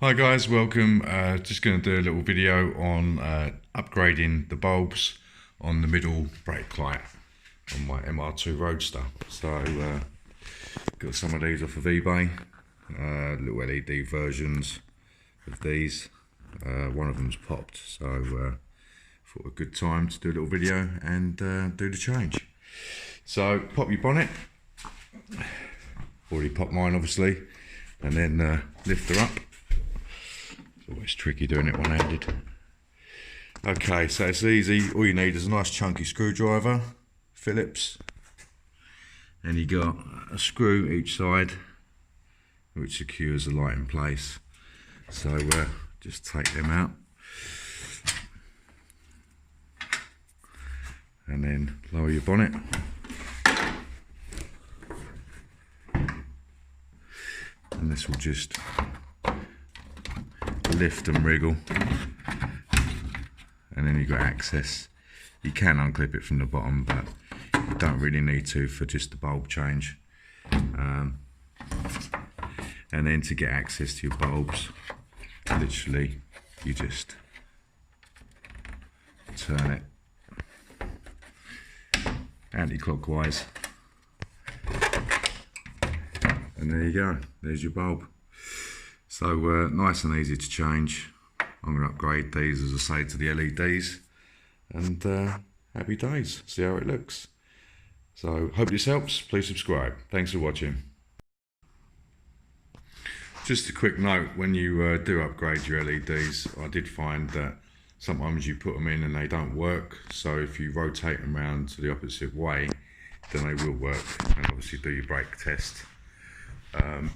Hi guys, welcome. Just going to do a little video on upgrading the bulbs on the middle brake light on my MR2 Roadster. So got some of these off of eBay, little LED versions of these. One of them's popped, so thought a good time to do a little video and do the change. So pop your bonnet, already popped mine obviously, and then lift her up. It's always tricky doing it one-handed. Okay, so it's easy. All you need is a nice chunky screwdriver, Phillips, and you got a screw each side which secures the light in place. So just take them out and then lower your bonnet. And this will just lift and wriggle, and then you've got access. You can unclip it from the bottom, but you don't really need to for just the bulb change. And then to get access to your bulbs, literally you just turn it anti-clockwise, and there you go, there's your bulb. So nice and easy to change. I'm going to upgrade these, as I say, to the LEDs, and happy days. See how it looks. So hope this helps. Please subscribe. Thanks for watching. Just a quick note, when you do upgrade your LEDs, I did find that sometimes you put them in and they don't work. So if you rotate them around to the opposite way, then they will work. And obviously do your brake test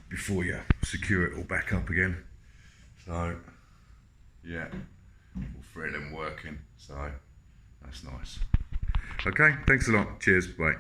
before you secure it all back up again. So yeah, all three of them working, so that's nice. Okay, thanks a lot. Cheers, bye.